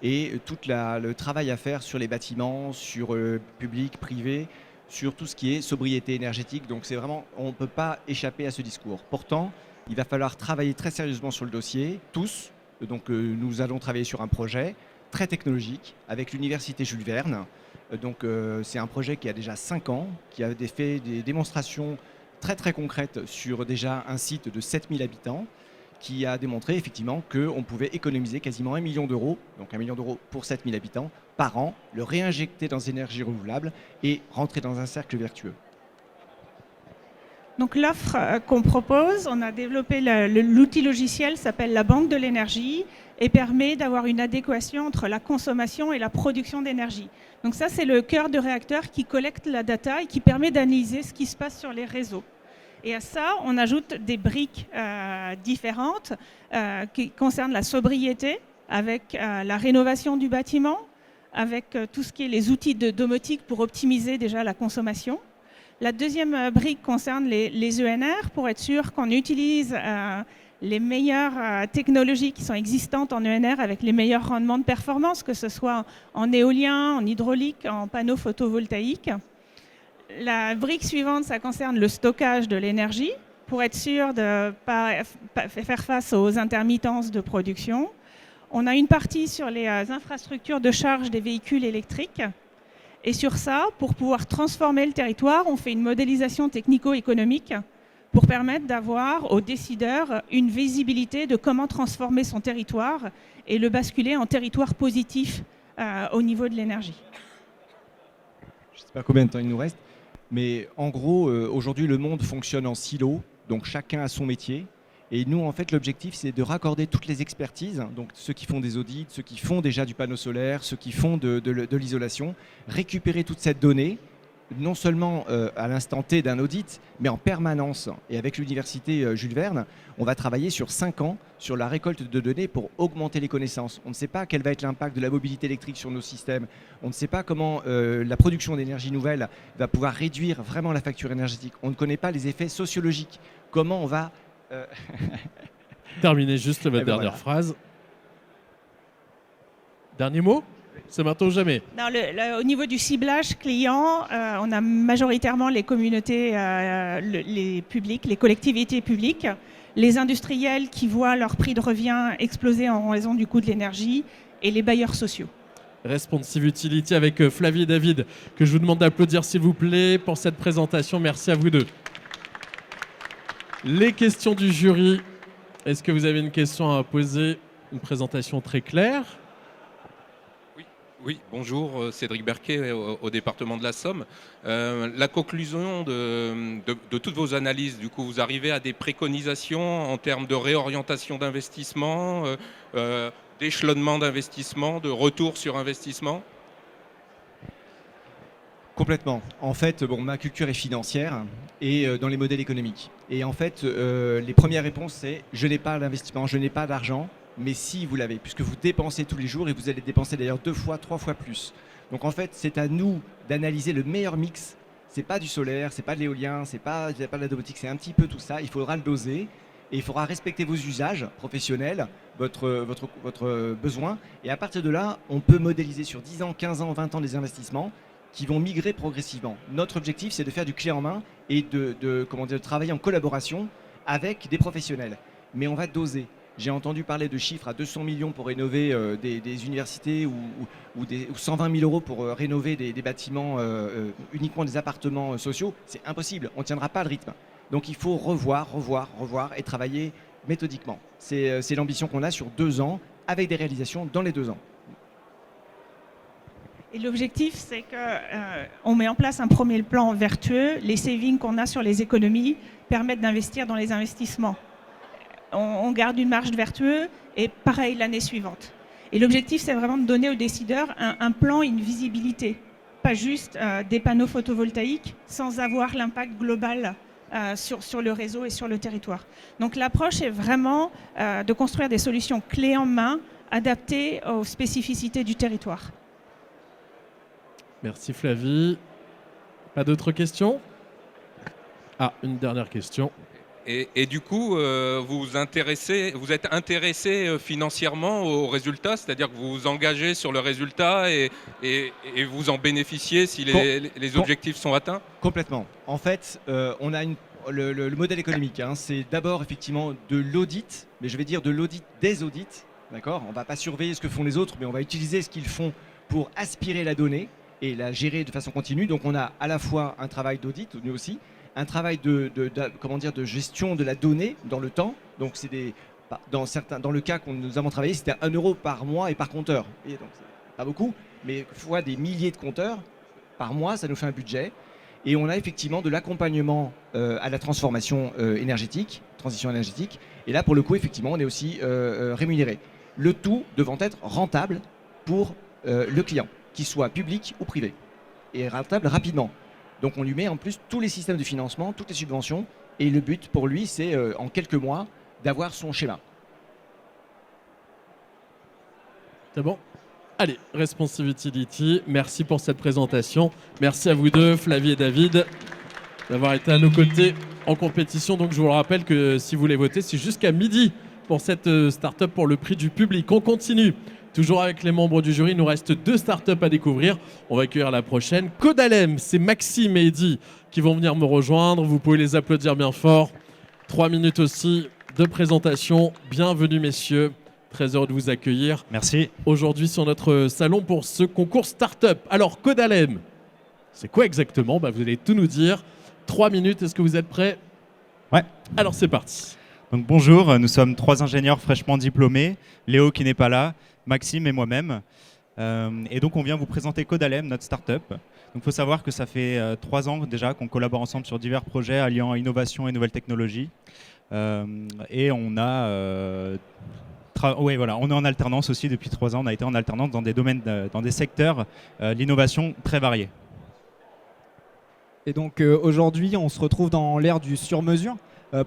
[SPEAKER 13] et tout le travail à faire sur les bâtiments, sur public, privé, sur tout ce qui est sobriété énergétique. Donc c'est vraiment, on ne peut pas échapper à ce discours. Pourtant, il va falloir travailler très sérieusement sur le dossier, tous. Donc nous allons travailler sur un projet très technologique avec l'université Jules Verne. Donc c'est un projet qui a déjà 5 ans, qui a fait des démonstrations très très concrète sur déjà un site de 7000 habitants qui a démontré effectivement qu'on pouvait économiser quasiment 1 million d'euros, donc 1 million d'euros pour 7000 habitants par an, le réinjecter dans les énergies renouvelables et rentrer dans un cercle vertueux.
[SPEAKER 12] Donc l'offre qu'on propose, on a développé l'outil logiciel s'appelle la banque de l'énergie et permet d'avoir une adéquation entre la consommation et la production d'énergie. Donc ça, c'est le cœur de réacteur qui collecte la data et qui permet d'analyser ce qui se passe sur les réseaux. Et à ça, on ajoute des briques différentes qui concernent la sobriété, avec la rénovation du bâtiment, avec tout ce qui est les outils de domotique pour optimiser déjà la consommation. La deuxième brique concerne les ENR pour être sûr qu'on utilise les meilleures technologies qui sont existantes en ENR avec les meilleurs rendements de performance, que ce soit en éolien, en hydraulique, en panneaux photovoltaïques. La brique suivante, ça concerne le stockage de l'énergie pour être sûr de ne pas faire face aux intermittences de production. On a une partie sur les infrastructures de charge des véhicules électriques. Et sur ça, pour pouvoir transformer le territoire, on fait une modélisation technico-économique pour permettre d'avoir aux décideurs une visibilité de comment transformer son territoire et le basculer en territoire positif au niveau de l'énergie.
[SPEAKER 13] Je ne sais pas combien de temps il nous reste, mais en gros, aujourd'hui, le monde fonctionne en silo, donc chacun a son métier. Et nous, en fait, l'objectif, c'est de raccorder toutes les expertises, donc ceux qui font des audits, ceux qui font déjà du panneau solaire, ceux qui font de l'isolation, récupérer toute cette donnée, non seulement à l'instant T d'un audit, mais en permanence. Et avec l'université Jules Verne, on va travailler sur 5 ans sur la récolte de données pour augmenter les connaissances. On ne sait pas quel va être l'impact de la mobilité électrique sur nos systèmes. On ne sait pas comment la production d'énergie nouvelle va pouvoir réduire vraiment la facture énergétique. On ne connaît pas les effets sociologiques. Comment on va...
[SPEAKER 2] Terminez juste votre dernière phrase. Dernier mot? C'est maintenant ou jamais?
[SPEAKER 12] Non, au niveau du ciblage client, on a majoritairement les communautés, les publics, les collectivités publiques, les industriels qui voient leur prix de revient exploser en raison du coût de l'énergie et les bailleurs sociaux.
[SPEAKER 2] Responsive Utility avec Flavie et David, que je vous demande d'applaudir s'il vous plaît pour cette présentation. Merci à vous deux. Les questions du jury. Est-ce que vous avez une question à poser? Une présentation très claire.
[SPEAKER 14] Oui, bonjour, Cédric Berquet au département de la Somme. La conclusion de toutes vos analyses, du coup, vous arrivez à des préconisations en termes de réorientation d'investissement, d'échelonnement d'investissement, de retour sur investissement?
[SPEAKER 13] Complètement. En fait, ma culture est financière et dans les modèles économiques. Et en fait, les premières réponses, c'est « je n'ai pas d'investissement, je n'ai pas d'argent ». Mais si vous l'avez, puisque vous dépensez tous les jours et vous allez dépenser d'ailleurs 2 fois, 3 fois plus. Donc en fait, c'est à nous d'analyser le meilleur mix. C'est pas du solaire, c'est pas de l'éolien, c'est pas de la domotique, c'est un petit peu tout ça. Il faudra le doser et il faudra respecter vos usages professionnels, votre besoin. Et à partir de là, on peut modéliser sur 10 ans, 15 ans, 20 ans des investissements qui vont migrer progressivement. Notre objectif, c'est de faire du clé en main et de travailler en collaboration avec des professionnels. Mais on va doser. J'ai entendu parler de chiffres à 200 millions pour rénover des universités ou 120 000 euros pour rénover des bâtiments, uniquement des appartements sociaux. C'est impossible, on ne tiendra pas le rythme. Donc il faut revoir et travailler méthodiquement. C'est l'ambition qu'on a sur 2 ans, avec des réalisations dans les 2 ans.
[SPEAKER 12] Et l'objectif, c'est qu'on met en place un premier plan vertueux. Les savings qu'on a sur les économies permettent d'investir dans les investissements. On garde une marge vertueuse et pareil l'année suivante. Et l'objectif, c'est vraiment de donner aux décideurs un plan et une visibilité. Pas juste des panneaux photovoltaïques sans avoir l'impact global sur le réseau et sur le territoire. Donc l'approche est vraiment de construire des solutions clés en main adaptées aux spécificités du territoire.
[SPEAKER 2] Merci Flavie. Pas d'autres questions? Ah, une dernière question.
[SPEAKER 14] Et du coup, vous êtes intéressé financièrement aux résultats, c'est-à-dire que vous vous engagez sur le résultat et vous en bénéficiez si les objectifs sont atteints?
[SPEAKER 13] Complètement. En fait, on a le modèle économique, c'est d'abord effectivement de l'audit, mais je vais dire de l'audit des audits. D'accord ? On ne va pas surveiller ce que font les autres, mais on va utiliser ce qu'ils font pour aspirer la donnée et la gérer de façon continue. Donc on a à la fois un travail d'audit, nous aussi, un travail de gestion de la donnée dans le temps. Donc c'est dans le cas que nous avons travaillé, c'était 1 euro par mois et par compteur. Et donc c'est pas beaucoup, mais fois des milliers de compteurs par mois, ça nous fait un budget. Et on a effectivement de l'accompagnement à la transition énergétique. Et là, pour le coup, effectivement, on est aussi rémunéré. Le tout devant être rentable pour le client, qu'il soit public ou privé, et rentable rapidement. Donc on lui met en plus tous les systèmes de financement, toutes les subventions, et le but pour lui, c'est en quelques mois d'avoir son schéma.
[SPEAKER 2] C'est bon? Allez, Responsive Utility, merci pour cette présentation. Merci à vous deux, Flavie et David, d'avoir été à nos côtés en compétition. Donc je vous le rappelle que si vous voulez voter, c'est jusqu'à midi pour cette start-up pour le prix du public. On continue, toujours avec les membres du jury. Il nous reste 2 start-up à découvrir. On va accueillir la prochaine. Codalem, c'est Maxime et Eddy qui vont venir me rejoindre. Vous pouvez les applaudir bien fort. 3 minutes aussi de présentation. Bienvenue messieurs. Très heureux de vous accueillir.
[SPEAKER 15] Merci.
[SPEAKER 2] Aujourd'hui sur notre salon pour ce concours Startup. Alors Codalem, c'est quoi exactement? Vous allez tout nous dire. 3 minutes, est-ce que vous êtes prêts?
[SPEAKER 15] Ouais.
[SPEAKER 2] Alors c'est parti.
[SPEAKER 15] Donc bonjour, nous sommes 3 ingénieurs fraîchement diplômés. Léo qui n'est pas là, Maxime et moi-même. Et donc on vient vous présenter Codalem, notre startup. Donc il faut savoir que ça fait 3 ans déjà qu'on collabore ensemble sur divers projets alliant innovation et nouvelles technologies. Et on a... on est en alternance aussi depuis 3 ans. On a été en alternance dans des domaines, dans des secteurs l'innovation très variés.
[SPEAKER 16] Et donc aujourd'hui, on se retrouve dans l'ère du sur-mesure.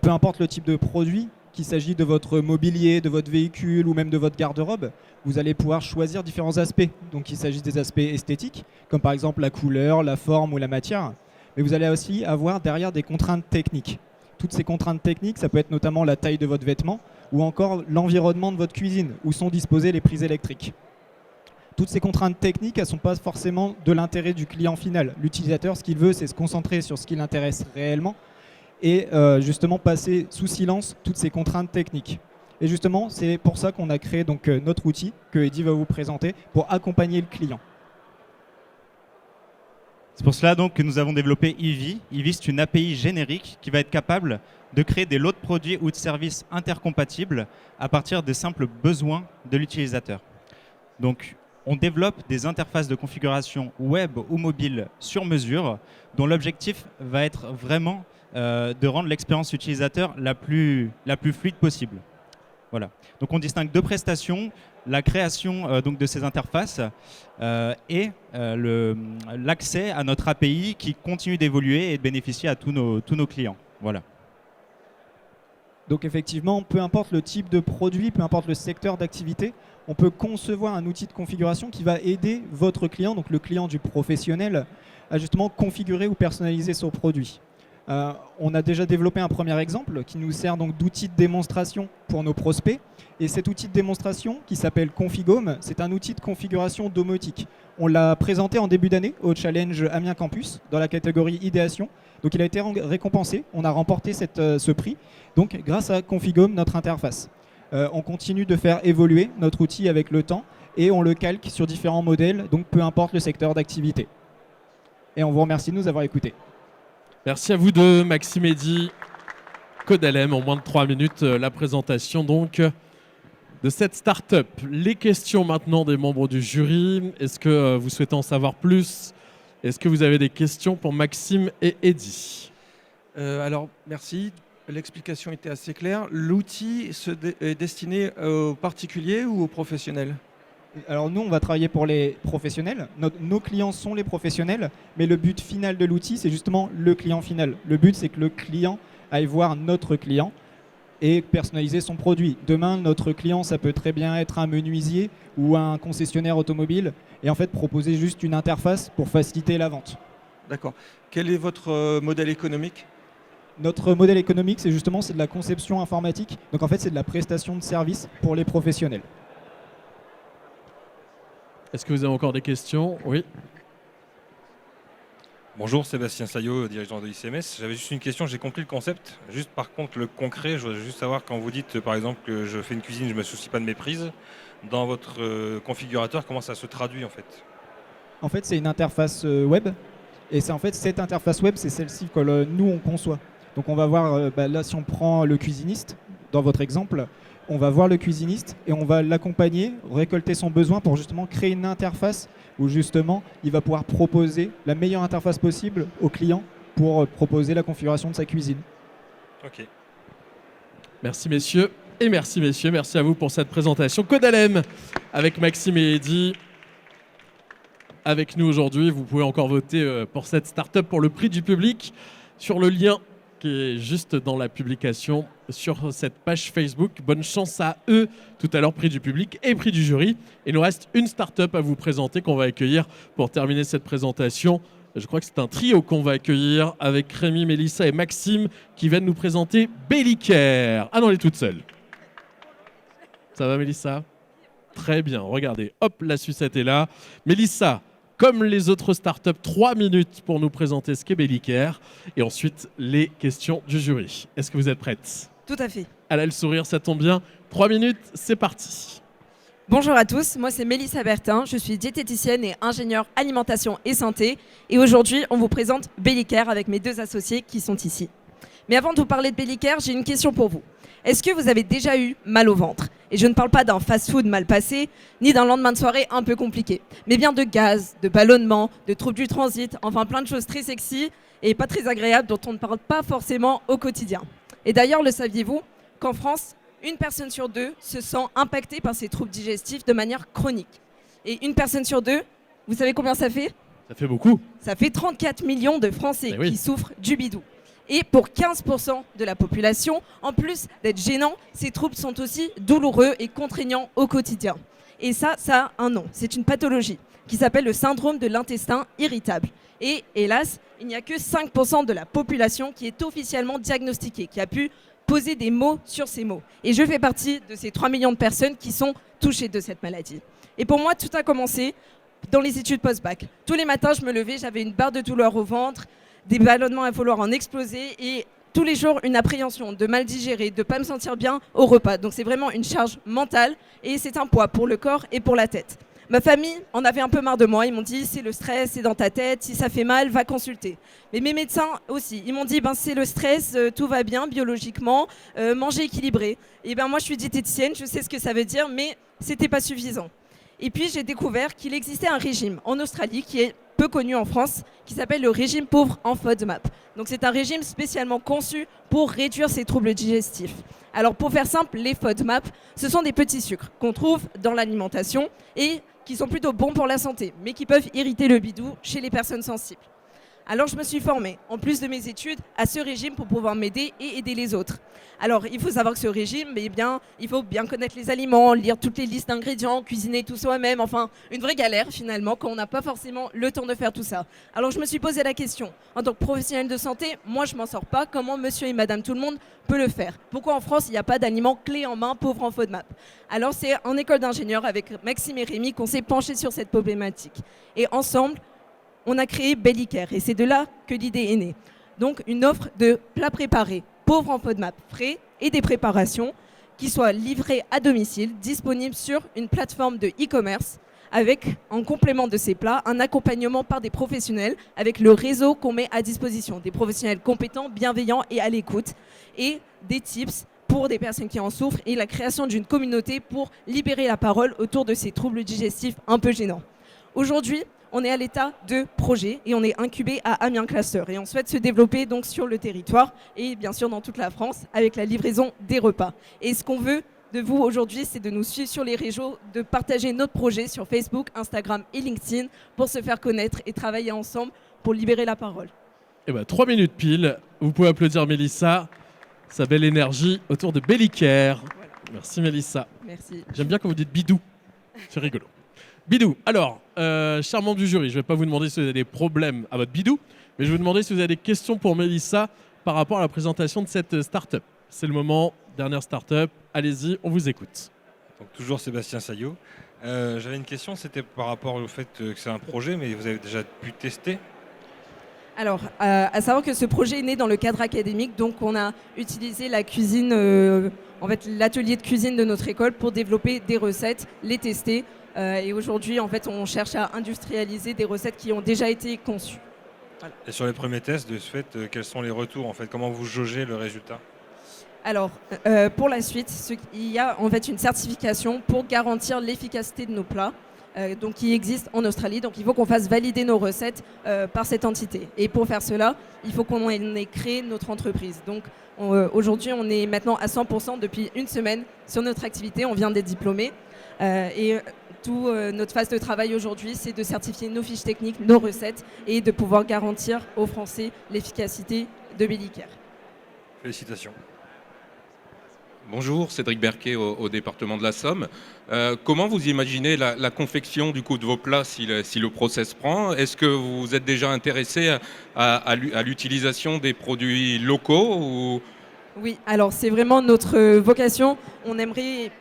[SPEAKER 16] Peu importe le type de produit, qu'il s'agit de votre mobilier, de votre véhicule ou même de votre garde-robe, vous allez pouvoir choisir différents aspects. Donc il s'agit des aspects esthétiques, comme par exemple la couleur, la forme ou la matière. Mais vous allez aussi avoir derrière des contraintes techniques. Toutes ces contraintes techniques, ça peut être notamment la taille de votre vêtement ou encore l'environnement de votre cuisine, où sont disposées les prises électriques. Toutes ces contraintes techniques, elles ne sont pas forcément de l'intérêt du client final. L'utilisateur, ce qu'il veut, c'est se concentrer sur ce qui l'intéresse réellement et justement passer sous silence toutes ces contraintes techniques. Et justement, c'est pour ça qu'on a créé donc, notre outil que Eddy va vous présenter pour accompagner le client.
[SPEAKER 15] C'est pour cela donc que nous avons développé Eevee. Eevee, c'est une API générique qui va être capable de créer des lots de produits ou de services intercompatibles à partir des simples besoins de l'utilisateur. Donc, on développe des interfaces de configuration web ou mobile sur mesure dont l'objectif va être vraiment de rendre l'expérience utilisateur la plus fluide possible. Voilà. Donc on distingue 2 prestations, la création donc de ces interfaces et l'accès à notre API qui continue d'évoluer et de bénéficier à tous nos clients. Voilà.
[SPEAKER 16] Donc effectivement, peu importe le type de produit, peu importe le secteur d'activité, on peut concevoir un outil de configuration qui va aider votre client, donc le client du professionnel, à justement configurer ou personnaliser son produit. On a déjà développé un premier exemple qui nous sert donc d'outil de démonstration pour nos prospects. Et cet outil de démonstration qui s'appelle Configome, c'est un outil de configuration domotique. On l'a présenté en début d'année au Challenge Amiens Campus dans la catégorie idéation. Donc il a été récompensé, on a remporté ce prix, donc grâce à Configome, notre interface. On continue de faire évoluer notre outil avec le temps et on le calque sur différents modèles, donc peu importe le secteur d'activité. Et on vous remercie de nous avoir écoutés.
[SPEAKER 2] Merci à vous deux, Maxime et Eddy. Codalem, en moins de 3 minutes, la présentation donc de cette start-up. Les questions maintenant des membres du jury. Est-ce que vous souhaitez en savoir plus? Est-ce que vous avez des questions pour Maxime et Eddy?
[SPEAKER 7] Alors, merci. L'explication était assez claire. L'outil est destiné aux particuliers ou aux professionnels?
[SPEAKER 16] Alors nous, on va travailler pour les professionnels. Nos clients sont les professionnels, mais le but final de l'outil, c'est justement le client final. Le but, c'est que le client aille voir notre client et personnaliser son produit. Demain, notre client, ça peut très bien être un menuisier ou un concessionnaire automobile et en fait proposer juste une interface pour faciliter la vente.
[SPEAKER 7] D'accord. Quel est votre modèle économique?
[SPEAKER 16] Notre modèle économique, c'est justement de la conception informatique. Donc en fait, c'est de la prestation de services pour les professionnels.
[SPEAKER 2] Est-ce que vous avez encore des questions? Oui.
[SPEAKER 5] Bonjour, Sébastien Saillot, dirigeant de ICMS. J'avais juste une question, j'ai compris le concept. Juste par contre, le concret, je voudrais juste savoir quand vous dites, par exemple, que je fais une cuisine, je ne me soucie pas de mes prises. Dans votre configurateur, comment ça se traduit en fait?
[SPEAKER 16] En fait, c'est une interface web Et c'est en fait cette interface web, c'est celle-ci que nous on conçoit. Donc on va voir, là si on prend le cuisiniste, dans votre exemple, on va voir le cuisiniste et on va l'accompagner, récolter son besoin pour justement créer une interface où justement il va pouvoir proposer la meilleure interface possible au client pour proposer la configuration de sa cuisine.
[SPEAKER 5] Ok.
[SPEAKER 2] Merci messieurs. Et merci messieurs, merci à vous pour cette présentation. Codalem avec Maxime et Eddy. Avec nous aujourd'hui, vous pouvez encore voter pour cette start-up pour le prix du public sur le lien qui est juste dans la publication sur cette page Facebook. Bonne chance à eux tout à l'heure, prix du public et prix du jury. Il nous reste une start-up à vous présenter qu'on va accueillir pour terminer cette présentation. Je crois que c'est un trio qu'on va accueillir avec Rémi, Mélissa et Maxime qui viennent nous présenter Bellicare. Ah non, elle est toute seule. Ça va Mélissa ? Très bien, regardez, hop, la sucette est là. Mélissa, comme les autres startups, 3 minutes pour nous présenter ce qu'est Bellicare et ensuite les questions du jury. Est-ce que vous êtes prête ?
[SPEAKER 17] Tout à fait.
[SPEAKER 2] Elle a le sourire, ça tombe bien. 3 minutes, c'est parti.
[SPEAKER 17] Bonjour à tous, moi c'est Mélissa Bertin, je suis diététicienne et ingénieure alimentation et santé. Et aujourd'hui, on vous présente Bellicare avec mes 2 associés qui sont ici. Mais avant de vous parler de Bellicare, j'ai une question pour vous. Est-ce que vous avez déjà eu mal au ventre ? Et je ne parle pas d'un fast-food mal passé, ni d'un lendemain de soirée un peu compliqué, mais bien de gaz, de ballonnement, de troubles du transit, enfin plein de choses très sexy et pas très agréables dont on ne parle pas forcément au quotidien. Et d'ailleurs, le saviez-vous qu'en France, 1 personne sur 2 se sent impactée par ces troubles digestifs de manière chronique. Et 1 personne sur 2, vous savez combien ça fait ?
[SPEAKER 2] Ça fait beaucoup.
[SPEAKER 17] Ça fait 34 millions de Français
[SPEAKER 2] oui.
[SPEAKER 17] qui souffrent du bidou. Et pour 15% de la population, en plus d'être gênants, ces troubles sont aussi douloureux et contraignants au quotidien. Et ça a un nom, c'est une pathologie qui s'appelle le syndrome de l'intestin irritable. Et hélas, il n'y a que 5% de la population qui est officiellement diagnostiquée, qui a pu poser des mots sur ces mots. Et je fais partie de ces 3 millions de personnes qui sont touchées de cette maladie. Et pour moi, tout a commencé dans les études post-bac. Tous les matins, je me levais, j'avais une barre de douleur au ventre, des ballonnements à vouloir en exploser et tous les jours une appréhension de mal digérer, de ne pas me sentir bien au repas. Donc c'est vraiment une charge mentale et c'est un poids pour le corps et pour la tête. Ma famille en avait un peu marre de moi, ils m'ont dit c'est le stress, c'est dans ta tête, si ça fait mal, va consulter. Mais mes médecins aussi, ils m'ont dit c'est le stress, tout va bien biologiquement, manger équilibré. Et moi je suis diététicienne, je sais ce que ça veut dire, mais c'était pas suffisant. Et puis j'ai découvert qu'il existait un régime en Australie qui est peu connu en France, qui s'appelle le régime pauvre en FODMAP. Donc c'est un régime spécialement conçu pour réduire ces troubles digestifs. Alors pour faire simple, les FODMAP, ce sont des petits sucres qu'on trouve dans l'alimentation et qui sont plutôt bons pour la santé, mais qui peuvent irriter le bidou chez les personnes sensibles. Alors je me suis formée, en plus de mes études, à ce régime pour pouvoir m'aider et aider les autres. Alors il faut savoir que ce régime, il faut bien connaître les aliments, lire toutes les listes d'ingrédients, cuisiner tout soi-même, enfin une vraie galère finalement quand on n'a pas forcément le temps de faire tout ça. Alors je me suis posé la question, en tant que professionnel de santé, moi je m'en sors pas, comment monsieur et madame tout le monde peut le faire ? Pourquoi en France il n'y a pas d'aliments clés en main pauvres en FODMAP ? Alors c'est en école d'ingénieur avec Maxime et Rémi qu'on s'est penché sur cette problématique. Et ensemble, on a créé Bellicare et c'est de là que l'idée est née. Donc une offre de plats préparés, pauvres en FODMAP, frais et des préparations qui soient livrés à domicile, disponibles sur une plateforme de e-commerce avec, en complément de ces plats, un accompagnement par des professionnels avec le réseau qu'on met à disposition, des professionnels compétents, bienveillants et à l'écoute et des tips pour des personnes qui en souffrent et la création d'une communauté pour libérer la parole autour de ces troubles digestifs un peu gênants. Aujourd'hui, on est à l'état de projet et on est incubé à Amiens Cluster et on souhaite se développer donc sur le territoire et bien sûr dans toute la France avec la livraison des repas. Et ce qu'on veut de vous aujourd'hui, c'est de nous suivre sur les réseaux, de partager notre projet sur Facebook, Instagram et LinkedIn pour se faire connaître et travailler ensemble pour libérer la parole.
[SPEAKER 2] 3 minutes pile, vous pouvez applaudir Mélissa, sa belle énergie autour de Bellicare. Voilà. Merci Mélissa.
[SPEAKER 17] Merci.
[SPEAKER 2] J'aime bien quand vous dites bidou, c'est rigolo. Bidou, alors, cher membre du jury, je ne vais pas vous demander si vous avez des problèmes à votre bidou, mais je vais vous demander si vous avez des questions pour Mélissa par rapport à la présentation de cette start-up. C'est le moment, dernière start-up, allez-y, on vous écoute.
[SPEAKER 5] Donc, toujours Sébastien Saillot. J'avais une question, c'était par rapport au fait que c'est un projet, mais vous avez déjà pu tester ?
[SPEAKER 17] Alors, à savoir que ce projet est né dans le cadre académique, donc on a utilisé la cuisine, l'atelier de cuisine de notre école pour développer des recettes, les tester. Et aujourd'hui, on cherche à industrialiser des recettes qui ont déjà été conçues.
[SPEAKER 5] Et sur les premiers tests, de ce fait, quels sont les retours en fait? Comment vous jaugez le résultat?
[SPEAKER 17] Alors, pour la suite, il y a en fait une certification pour garantir l'efficacité de nos plats, donc qui existe en Australie. Donc, il faut qu'on fasse valider nos recettes par cette entité. Et pour faire cela, il faut qu'on ait créé notre entreprise. Donc, aujourd'hui, on est maintenant à 100% depuis une semaine sur notre activité. On vient d'être diplômés. Notre phase de travail aujourd'hui, c'est de certifier nos fiches techniques, nos recettes et de pouvoir garantir aux Français l'efficacité de Bellicare.
[SPEAKER 5] Félicitations.
[SPEAKER 14] Bonjour, Cédric Berquet au département de la Somme. Comment vous imaginez la confection du coup de vos plats si le process prend? Est-ce que vous êtes déjà intéressé à l'utilisation des produits locaux ou...
[SPEAKER 17] Oui, alors c'est vraiment notre vocation. On aimerait...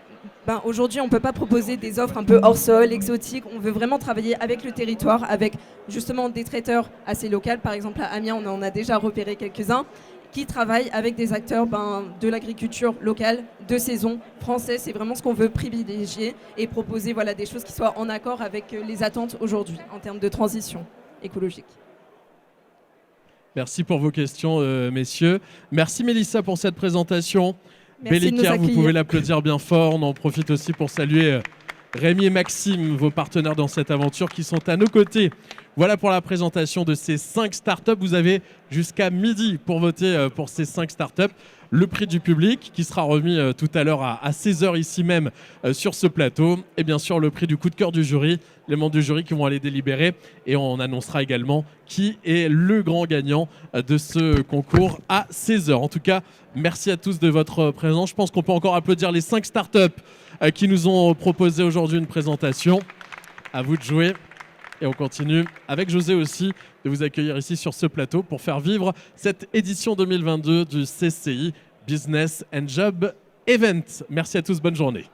[SPEAKER 17] aujourd'hui, on ne peut pas proposer des offres un peu hors sol, exotiques. On veut vraiment travailler avec le territoire, avec justement des traiteurs assez locaux. Par exemple, à Amiens, on en a déjà repéré quelques-uns qui travaillent avec des acteurs de l'agriculture locale, de saison, française. C'est vraiment ce qu'on veut privilégier et proposer des choses qui soient en accord avec les attentes aujourd'hui en termes de transition écologique.
[SPEAKER 2] Merci pour vos questions, messieurs. Merci Mélissa pour cette présentation.
[SPEAKER 17] Merci de nous
[SPEAKER 2] Bellicare, vous
[SPEAKER 17] accueillir.
[SPEAKER 2] pouvez l'applaudir bien fort. On en profite aussi pour saluer Rémi et Maxime, vos partenaires dans cette aventure qui sont à nos côtés. Voilà pour la présentation de ces 5 startups. Vous avez jusqu'à midi pour voter pour ces 5 startups. Le prix du public qui sera remis tout à l'heure à 16h ici même sur ce plateau. Et bien sûr le prix du coup de cœur du jury, les membres du jury qui vont aller délibérer. Et on annoncera également qui est le grand gagnant de ce concours à 16h. En tout cas, merci à tous de votre présence. Je pense qu'on peut encore applaudir les 5 startups qui nous ont proposé aujourd'hui une présentation. À vous de jouer. Et on continue avec José aussi de vous accueillir ici sur ce plateau pour faire vivre cette édition 2022 du CCI Business and Job Event. Merci à tous, bonne journée.